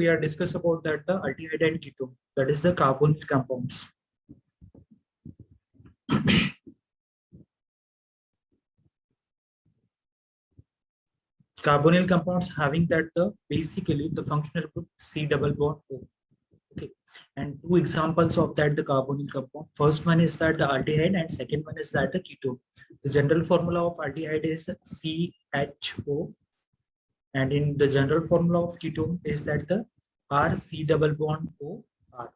we are discuss about that the aldehyde and ketone, that is the carbonyl compounds. Carbonyl compounds having that the basically the functional group C double bond O. Okay, and two examples of that the carbonyl compound. First one is that the aldehyde, and second one is that the ketone. The general formula of aldehyde is CHO, and in the general formula of ketone is that the RC double bond O R.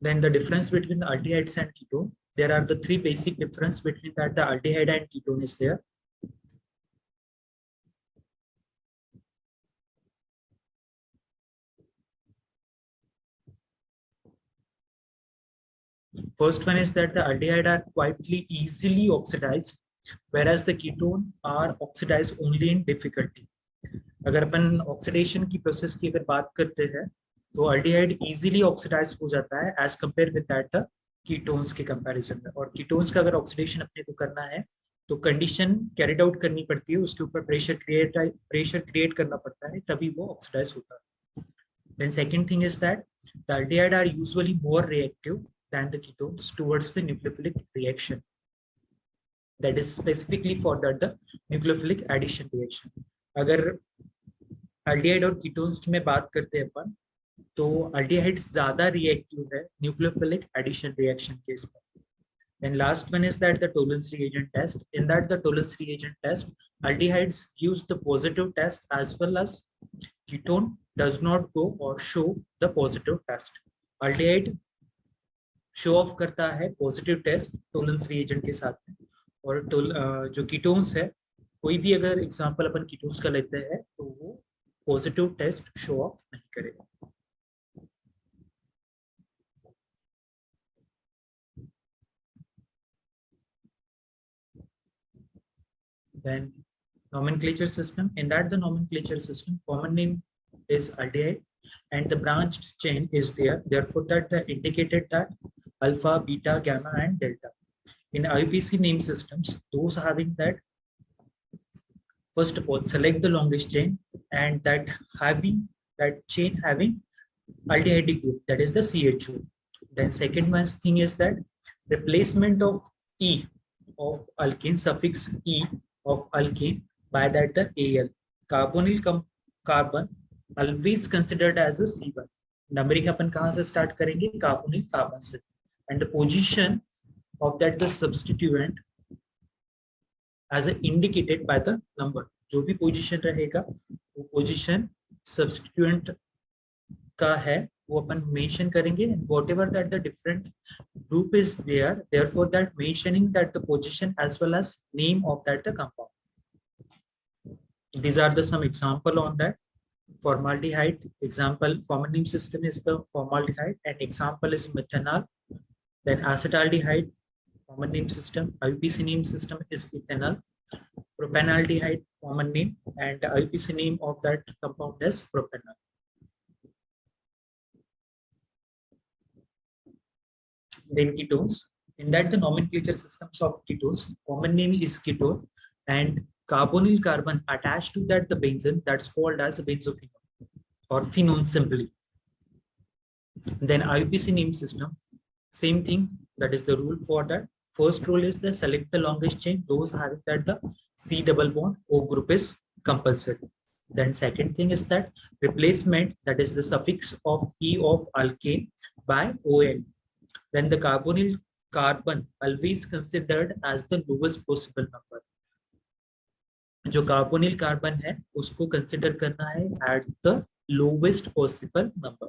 Then the difference between the aldehydes and ketone, there are the three basic difference between that the aldehyde and ketone is there. First one is that the aldehyde are quietly easily oxidized, whereas the ketone are oxidized only in difficulty. अगर अपन oxidation की process की अगर बात करते हैं तो aldehyde easily oxidise हो जाता है as compare with that the ketones के कंपैरिजन में। और कीटोन्स का अगर ऑक्सीडेशन अपने को करना है तो कंडीशन कैरिड आउट करनी पड़ती है, उसके ऊपर प्रेशर क्रिएट करना पड़ता है, तभी वो ऑक्सीडाइज होता है। Then second thing is that the aldehyde are usually more reactive than the ketones towards the nucleophilic reaction, that is specifically for that the nucleophilic addition reaction. अगर aldehyde और ketones की में बात करते हैं अपन तो aldehydes ज्यादा reactive है nucleophilic addition reaction केस में. Then last one is that the tolerance reagent test. In that the tolerance reagent test, aldehydes gives the positive test as well as ketone does not go or show the positive test. Aldehyde show off करता है positive test Tollens reagent के साथ में, और जो ketones है, कोई भी अगर एग्जांपल अपन कीटोन्स का लेते हैं तो वो पॉजिटिव टेस्ट शो ऑफ नहीं करेगा. Then nomenclature system. In that the nomenclature system, common name is aldehyde and the branched chain is there. Therefore, that indicated that alpha, beta, gamma, and delta. In IUPAC name systems, those having that, first of all, select the longest chain and that chain having aldehyde group, that is the CHO. Then second one thing is that replacement of E of alkane, suffix E of alkane by that the Al. Carbonyl carbon always considered as a C1. Numbering अपन कहाँ से start करेंगे? Carbonyl carbon से. And the position of that the substituent as indicated by the number. जो भी position रहेगा वो position substituent का है वो अपन mention करेंगे, and whatever that the different group is there, therefore that mentioning that the position as well as name of that the compound. These are the some example on that. Formaldehyde example, common name system is the formaldehyde and example is methanol. Then acetaldehyde, common name system, IUPAC name system is ethanol. Propanaldehyde, common name, and IUPAC name of that compound is propanol. Then ketones. In that the nomenclature systems of ketones, common name is ketone and carbonyl carbon attached to that the benzene, that's called as a benzophenone or phenone simply. Then IUPAC name system, same thing, that is the rule for that. First rule is the select the longest chain, those having that the C double bond O group is compulsory. Then second thing is that replacement, that is the suffix of E of alkane by ON. Then the carbonyl carbon always considered as the lowest possible number. जो carbonyl carbon है उसको consider करना है at the lowest possible number.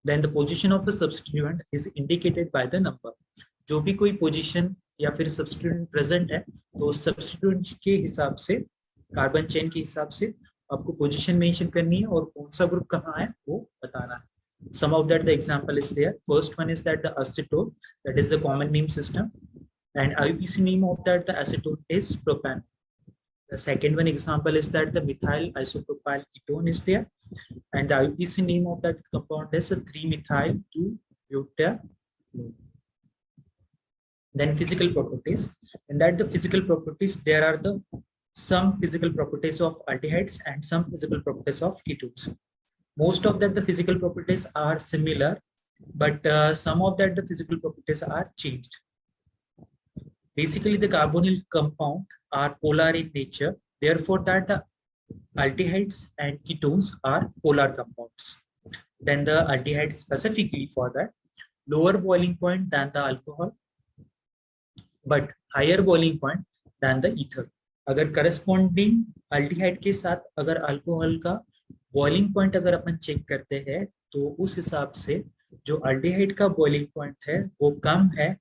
Then the position of a substituent is indicated by the number. जो भी कोई position या फिर सब्स्टिट्यूएंट प्रेजेंट है तो सब्स्टिट्यूएंट के हिसाब से कार्बन चेन के हिसाब से आपको पोजीशन मेंशन करनी है और कौन सा ग्रुप कहाँ है वो बताना है. Some of that the example is there. First one is that the acetone, that is the common name system, and IUPAC name of that the acetone is propan. The second one example is that the methyl isopropyl ketone is there, and the IUPAC name of that compound is a 3-methyl 2-butanone. Then physical properties. In that the physical properties, there are the some physical properties of aldehydes and some physical properties of ketones. Most of that the physical properties are similar, but some of that the physical properties are changed. Basically, the carbonyl compound are polar in nature. Therefore, that the aldehydes and ketones are polar compounds. Then the aldehyde specifically for that lower boiling point than the alcohol, but higher boiling point than the ether. अगर corresponding aldehyde के साथ अगर alcohol का boiling point अगर अपन check करते हैं तो उस हिसाब से जो aldehyde का boiling point है वो कम है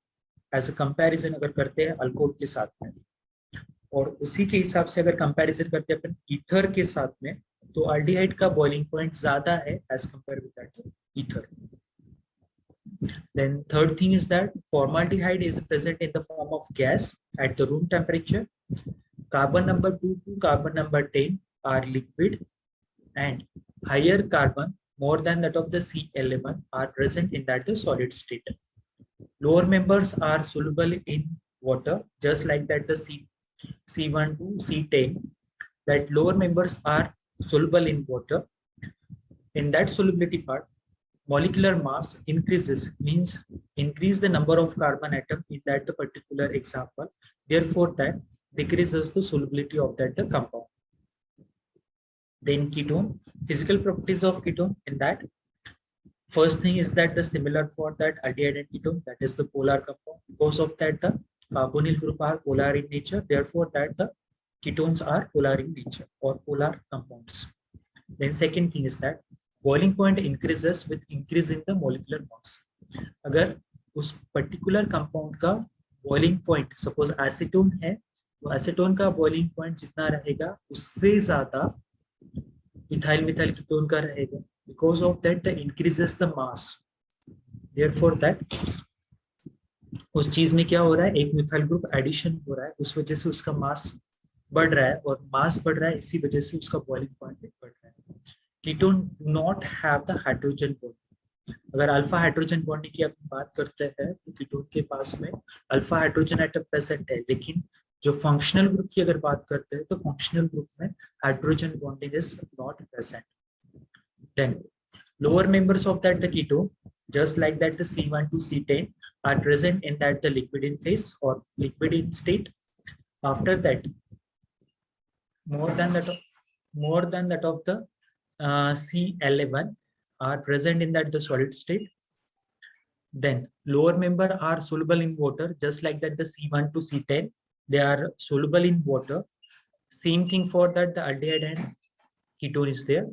एज अ कंपैरिजन अगर करते हैं अल्कोहल के साथ में, और उसी के हिसाब से अगर कंपैरिजन करते हैं अपन ईथर के साथ में तो aldehyde का boiling point ज्यादा है as compare with that ether. Then third thing is that formaldehyde is present in the form of gas at the room temperature. Carbon number 2 to carbon number 10 are liquid, and higher carbon more than that of the C11 are present in that the solid state. Lower members are soluble in water, just like that the C1 to C10. That lower members are soluble in water. In that solubility part, molecular mass increases, means increase the number of carbon atom in that the particular example. Therefore, that decreases the solubility of that the compound. Then ketone, physical properties of ketone in that. First thing is that the similar for that aldehyde and ketone, that is the polar compound. Because of that, the carbonyl group are polar in nature. Therefore, that the ketones are polar in nature or polar compounds. Then second thing is that boiling point increases with increase in the molecular mass. अगर उस particular compound का boiling point suppose acetone है तो acetone का boiling point जितना रहेगा उससे ज़्यादा ethyl methyl ketone का रहेगा. Because of that, the increases the mass. Therefore, that उस चीज में क्या हो रहा है, एक मिथाइल ग्रुप एडिशन हो रहा है, उस वजह से उसका मास बढ़ रहा है, और मास बढ़ रहा है इसी वजह से उसका बॉइलिंग पॉइंट भी बढ़ रहा है. Ketone do not have the hydrogen bond. अगर अल्फा हाइड्रोजन बॉन्डिंग की अपन बात करते हैं तो कीटोन के पास में अल्फा हाइड्रोजन एटम प्रेजेंट है, लेकिन जो फंक्शनल ग्रुप की अगर बात करते हैं तो फंक्शनल ग्रुप में hydrogen bonding is not present. Then lower members of that the ketone, just like that the C1 to C10 are present in that the liquid in phase or liquid in state. After that, more than that of the C11 are present in that the solid state. Then lower member are soluble in water, just like that the C1 to C10 they are soluble in water. Same thing for that the aldehyde and ketone is there.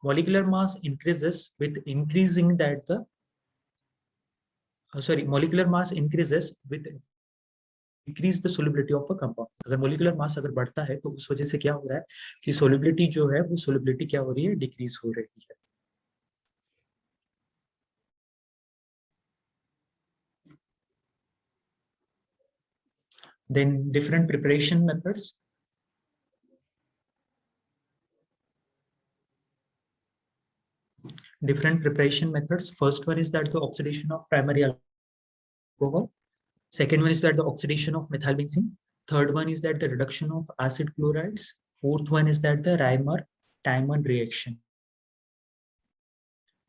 Molecular mass increases with increasing that the molecular mass increases with increase the solubility of a compound. अगर molecular mass अगर बढ़ता है तो उस वजह से क्या हो रहा है कि solubility जो है वो solubility क्या हो रही है, decrease हो रही है. Then different preparation methods. Different preparation methods. First one is that the oxidation of primary alcohol. Second one is that the oxidation of methyl benzene. Third one is that the reduction of acid chlorides. Fourth one is that the Reimer-Tiemann reaction.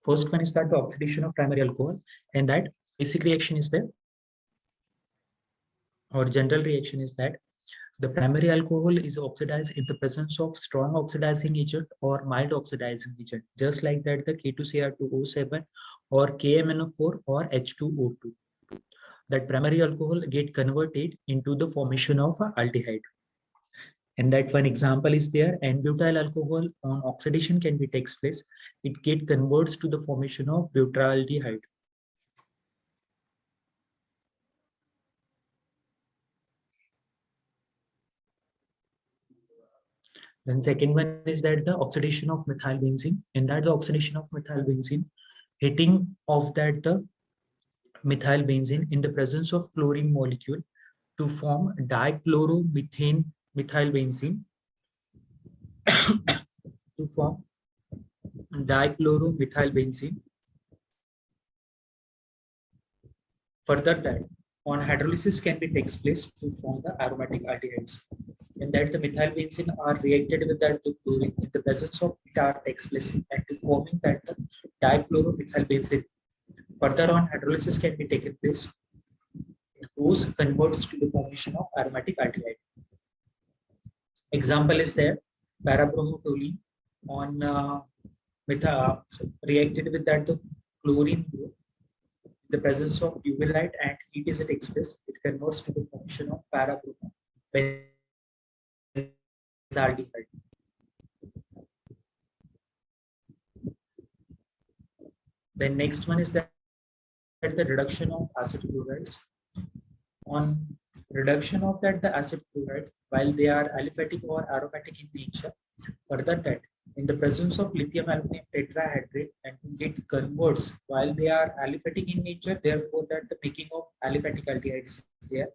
First one is that the oxidation of primary alcohol, and that basic reaction is there, or general reaction is that the primary alcohol is oxidized in the presence of strong oxidizing agent or mild oxidizing agent, just like that the K2Cr2O7 or KMNO4 or H2O2. That primary alcohol get converted into the formation of aldehyde. And that one example is there, N-butyl alcohol on oxidation can be takes place. It get converts to the formation of butyraldehyde. Then second one is that the oxidation of methyl benzene. In that the oxidation of methyl benzene, heating of that the methyl benzene in the presence of chlorine molecule to form dichloromethane methyl benzene to form dichloromethyl benzene. Further that on hydrolysis can be takes place to form the aromatic aldehydes. In that the methyl benzene are reacted with that to chlorine in the presence of tar takes place and to forming that the dichloromethyl benzene. Further on hydrolysis can be taken place, whose converts to the formation of aromatic aldehyde. Example is there parabromotoluene on reacted with that the chlorine group. In the presence of UV light and heat is it expressed, it converts to the formation of parabromo. Then next one is that the reduction of acid chlorides. On reduction of that the acid chloride, while they are aliphatic or aromatic in nature, further that in the presence of lithium aluminum tetrahydrate and get converts while they are aliphatic in nature, therefore that the making of aliphatic aldehyde is there.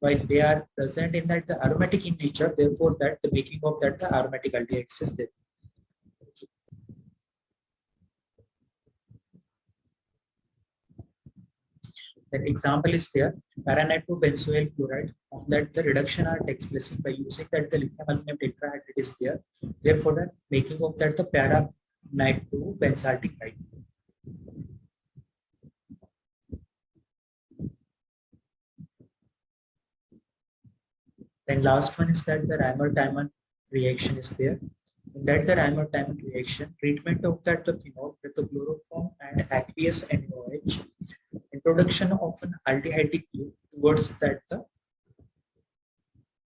While they are present in that the aromatic in nature, therefore that the making of that the aromatic aldehydes is there. Then example is there para-nitrobenzoyl chloride. On that the reduction are takes place by using that the lithium aluminum tetrahydrate is there. Therefore, the making of that the para-nitrobenzaldehyde. Then last one is that the Reimer-Tiemann reaction is there. In that the Reimer-Tiemann reaction, treatment of that the phenol with the chloroform and aqueous NaOH, introduction of an aldehydic group towards that the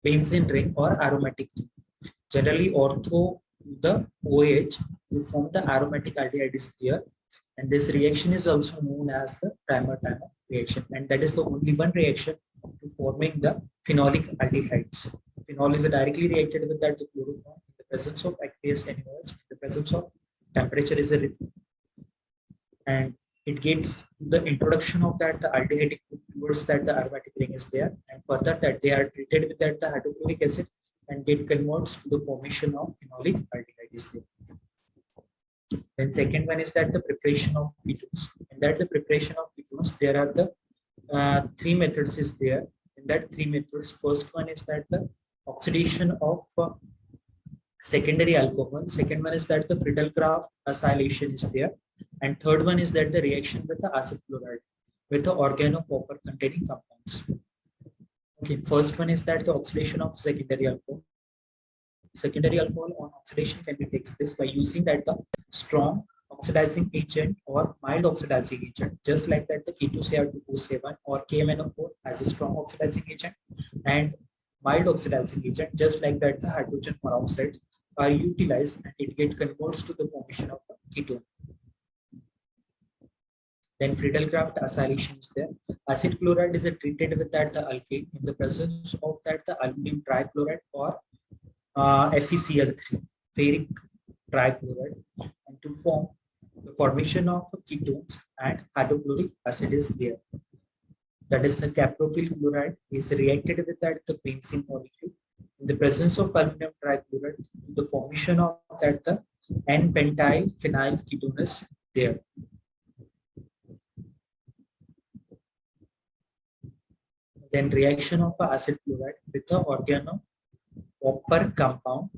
benzene ring or aromatic ring. Generally, ortho the OH to form the aromatic aldehyde is there, and this reaction is also known as the Reimer-Tiemann reaction, and that is the only one reaction to forming the phenolic aldehydes. Phenol is directly reacted with that the chloroform in the presence of aqueous NaOH, in the presence of temperature is a and it gets the introduction of that the aldehydic group towards that the aromatic ring is there, and further that they are treated with that the hydrochloric acid and get converts to the formation of phenolic aldehyde is there. Then second one is that the preparation of ketones. In that the preparation of ketones, there are the three methods is there. In that three methods, first one is that the oxidation of secondary alcohol. Second one is that the Friedel-Crafts acylation is there, and third one is that the reaction with the acid chloride with the organocopper containing compounds. Okay, first one is that the oxidation of secondary alcohol. Secondary alcohol on oxidation can be takes place by using that the strong oxidizing agent or mild oxidizing agent, just like that the K2Cr2O7 or KMnO4 as a strong oxidizing agent, and mild oxidizing agent, just like that the hydrogen peroxide are utilized and it get converts to the formation of the ketone. Then Friedel-Crafts acylation is there. Acid chloride is treated with that the alkane in the presence of that the aluminum trichloride or FeCl3, ferric trichloride, and to form the formation of ketones and hydrochloric acid is there. That is the capropyl chloride is reacted with that the benzene molecule in the presence of aluminum trichloride, the formation of that the N-pentyl phenyl ketone is there. Then reaction of acid chloride with the organocopper compound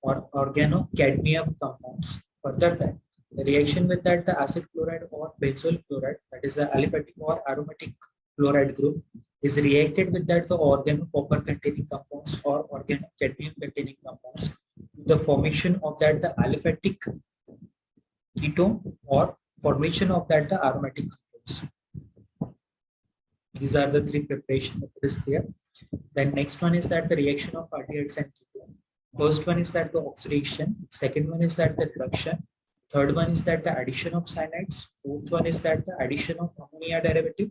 or organocadmium compounds. Further that the reaction with that the acid chloride or benzoyl chloride, that is the aliphatic or aromatic chloride group, is reacted with that the organocopper containing compounds or organocadmium containing compounds to the formation of that the aliphatic ketone or formation of that the aromatic ketones. These are the three preparation methods there. Then next one is that the reaction of aldehydes and ketone. First one is that the oxidation. Second one is that the reduction. Third one is that the addition of cyanides. Fourth one is that the addition of ammonia derivative.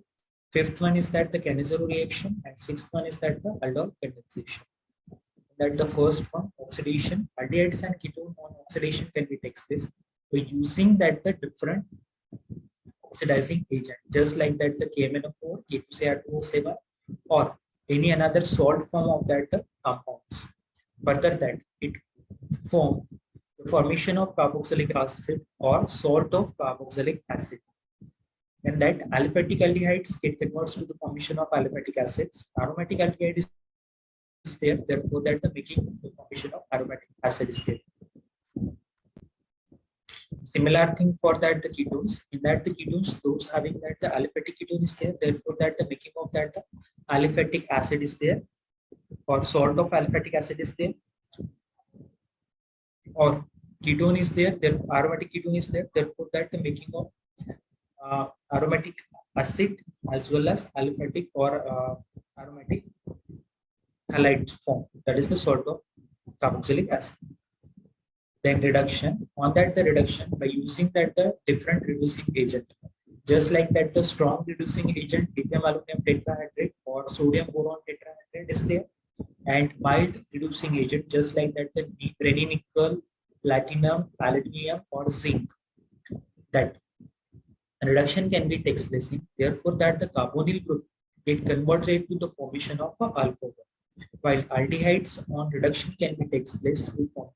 Fifth one is that the Cannizzaro reaction, and sixth one is that the aldol condensation. That the first one, oxidation, aldehydes and ketone on oxidation can be takes place by using that the different oxidizing agent, just like that the KMnO4, K2Cr2O7, or any another salt form of that the compounds. Further that it form the formation of carboxylic acid or salt of carboxylic acid. And that aliphatic aldehydes get converts to the formation of aliphatic acids. Aromatic aldehyde is there, therefore that the making the formation of aromatic acid is there. Similar thing for that the ketones. In that the ketones, those having that the aliphatic ketone is there, therefore that the making of that the aliphatic acid is there, or salt of aliphatic acid is there, or ketone is there, therefore aromatic ketone is there, therefore that the making of aromatic acid as well as aliphatic or aromatic halide form, that is the salt of carboxylic acid. Then reduction, on that the reduction by using that the different reducing agent, just like that the strong reducing agent lithium aluminum tetrahydrate or sodium boron tetrahydrate is there, and mild reducing agent just like that the ready nickel, platinum, palladium or zinc, that reduction can be takes place in, therefore that the carbonyl group get converted to the formation of a alcohol, while aldehydes on reduction can be takes place to form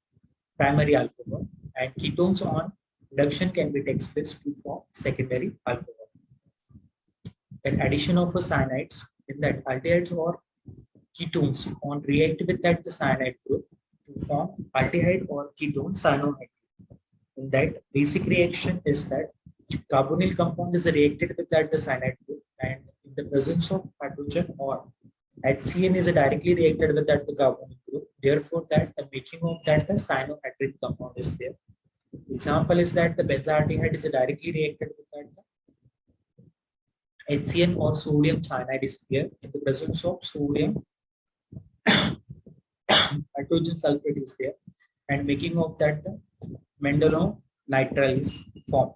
primary alcohol, and ketones on reduction can be takes place to form secondary alcohol. Then addition of a cyanides in that aldehydes or ketones on react with that the cyanide group to form aldehyde or ketone cyanohydride. In that basic reaction is that carbonyl compound is reacted with that the cyanide group, and in the presence of hydrogen or HCN is directly reacted with that the carbonyl group. Therefore, that the making of that the cyanohydride compound is there. Example is that the benzaldehyde is directly reacted with that the HCN or sodium cyanide is there. In the presence of sodium, hydrogen sulfate is there, and making of that the manganonitrile is formed.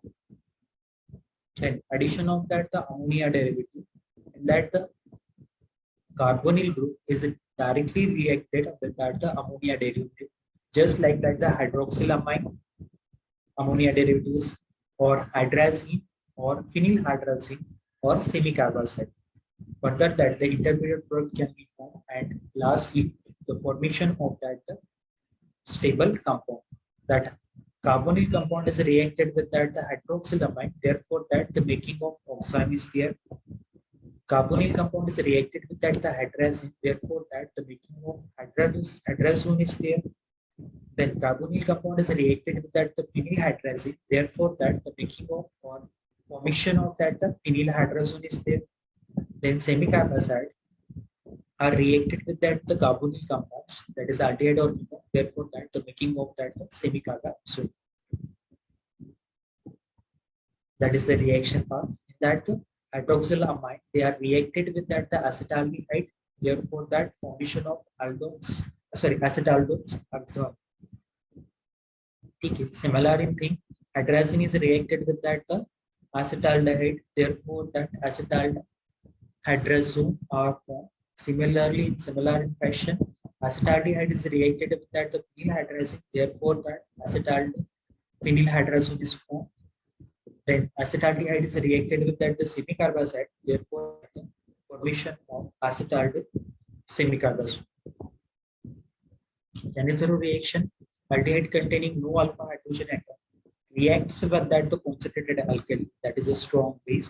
Then addition of that the ammonia derivative, and that the carbonyl group is directly reacted with that the ammonia derivative, just like that the hydroxylamine ammonia derivatives or hydrazine or phenylhydrazine or semicarbazide. Further that the intermediate product can be formed, and lastly the formation of that the stable compound. That carbonyl compound is reacted with that the hydroxylamine, therefore that the making of oxime is there. Carbonyl compound is reacted with that the hydrazine, therefore that the making of hydrazone is there. Then carbonyl compound is reacted with that the phenylhydrazine, therefore that the making of or formation of that the phenylhydrazone is there. Then semicarbazide are reacted with that the carbonyl compounds, that is aldehyde or ketone, therefore that the making of that the semicarbazole. That is the reaction part. That the hydroxylamine, they are reacted with that the acetaldehyde, therefore that formation of aldones, sorry, acetaldones absorb. Okay. Similar in thing, hydrazine is reacted with that the acetaldehyde, therefore that acetalhydrazone are formed. Similarly, in similar in fashion, acetaldehyde is reacted with that the phenylhydrazine, therefore that acetalphenylhydrazone is formed. Then acetaldehyde is reacted with that the semicarbazide, therefore the formation of acetaldehyde semicarbazole. Canizero reaction, aldehyde containing no alpha hydrogen atom reacts with that the concentrated alkali, that is a strong base.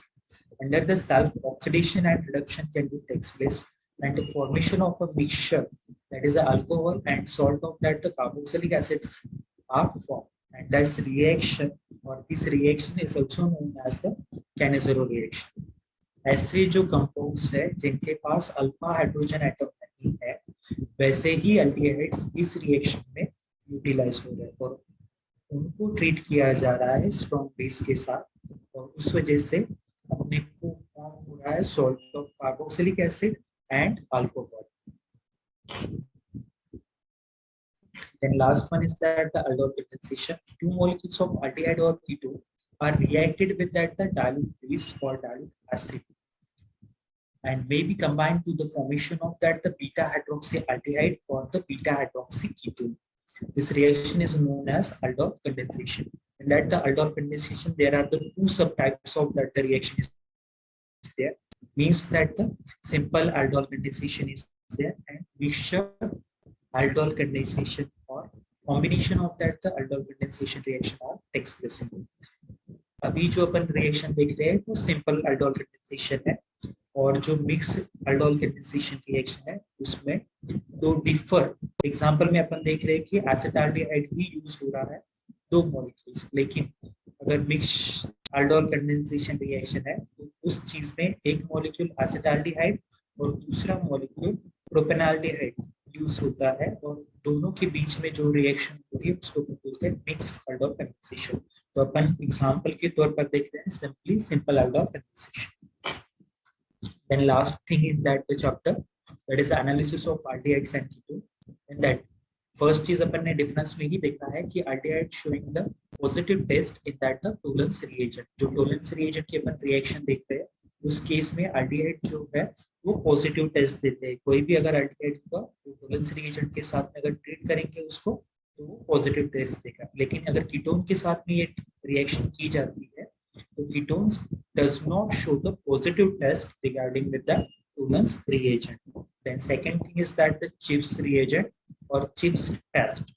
Under the self oxidation and reduction can be takes place, and the formation of a mixture, that is the alcohol and salt of that the carboxylic acids are formed, and this reaction or this reaction is also known as the Canizero reaction. ऐसे जो compounds है जिनके पास alpha hydrogen atom नहीं है, वैसे ही aldehydes इस reaction में utilise हो रहे हैं और उनको ट्रीट किया जा रहा है स्ट्रॉन्ग बेस के साथ, और उस वजह से अपने को फॉर्म हो रहा है salt of carboxylic acid and alcohol. Then last one is that the aldol condensation. Two molecules of aldehyde or ketone are reacted with that the dilute base or dilute acid, and may be combined to the formation of that the beta hydroxyaldehyde or the beta hydroxy ketone. This reaction is known as aldol condensation. In that the aldol condensation, there are the two subtypes of that the reaction is there. Means that the simple aldol condensation is there and mixture aldol condensation or combination of that the aldol condensation reaction or takes place. अभी जो अपन reaction देख रहे हैं वो simple aldol condensation है, और जो mix aldol condensation reaction है उसमें दो डिफर एग्जांपल में अपन देख रहे हैं कि एसिटाल्डिहाइड ही यूज हो रहा है दो मॉलिक्यूल्स, लेकिन अगर मिक्स अल्डोल कंडेंसेशन रिएक्शन है तो उस चीज में एक मॉलिक्यूल एसिटाल्डिहाइड और दूसरा मॉलिक्यूल प्रोपेनाल्डिहाइड यूज होता है, और दोनों के बीच में जो रिएक्शन होती है उसको बोलते हैं मिक्स्ड अल्डोल कंडेंसेशन। तो अपन एग्जांपल के तौर पर देख रहे हैं simply simple aldol condensation. Then last thing in that the chapter, that is the analysis of aldehydes and ketone. In that first चीज अपन ने डिफरेंस में ही देखा है कि aldehyde showing the positive test in that the Tollens reagent, जो Tollens reagent की अपन reaction देखते हैं उस केस में aldehyde जो है वो पॉजिटिव टेस्ट देते हैं। कोई भी अगर aldehyde का Tollens reagent के साथ में अगर ट्रीट करेंगे उसको तो वो पॉजिटिव टेस्ट देगा, लेकिन अगर कीटोन के साथ में ये रिएक्शन की जाती है तो ketones does not show the positive test regarding with the Tollens reagent. Then second thing is that the CHIPS reagent or CHIPS test,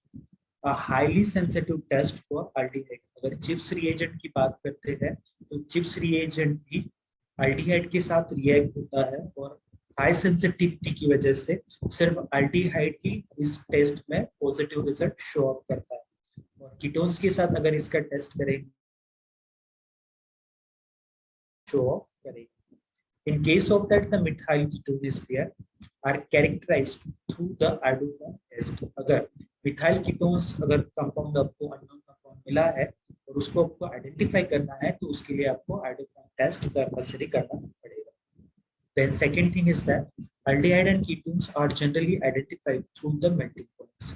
a highly sensitive test for aldehyde. अगर CHIPS reagent की बात करते हैं तो CHIPS reagent भी aldehyde के साथ react होता है, और हाई सेंसिटिविटी की वजह से सिर्फ aldehyde ही इस टेस्ट में पॉजिटिव रिजल्ट शो अप करता है, और कीटोन्स के साथ अगर इसका टेस्ट करेंगे show off करेगी। In case of that, the methyl ketone is there are characterized through the isoform test. अगर मिथाइल कीटोन्स अगर कंपाउंड आपको अननोन कंपाउंड मिला है और उसको आपको आइडेंटिफाई करना है तो उसके लिए आपको आइसोफॉर्म टेस्ट कंपलसरी करना पड़ेगा। Then second thing is that aldehyde and ketones are generally identified through the melting points.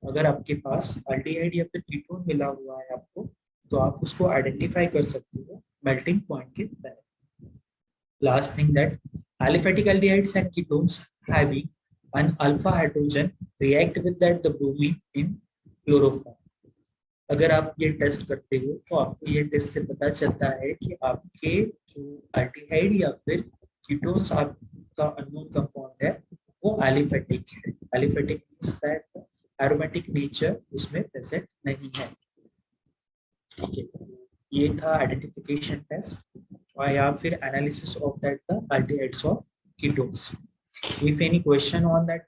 अगर आपके पास aldehyde या फिर ketone मिला हुआ है आपको तो आप उसको आइडेंटिफाई कर सकते हो मेल्टिंग पॉइंट के तहत। Last thing that aliphatic aldehydes and ketones having an alpha hydrogen react with that the bromine in chloroform. अगर आप ये टेस्ट करते हो तो आपको ये टेस्ट से पता चलता है कि आपके जो एल्डिहाइड या फिर कीटोन्स आपका अननोन कंपाउंड है वो एलिफेटिक है। Aliphatic means that aromatic nature उसमें प्रेजेंट नहीं है। ठीक है, ये था आइडेंटिफिकेशन टेस्ट और या फिर analysis of that the aldehydes और ketones. If any question on that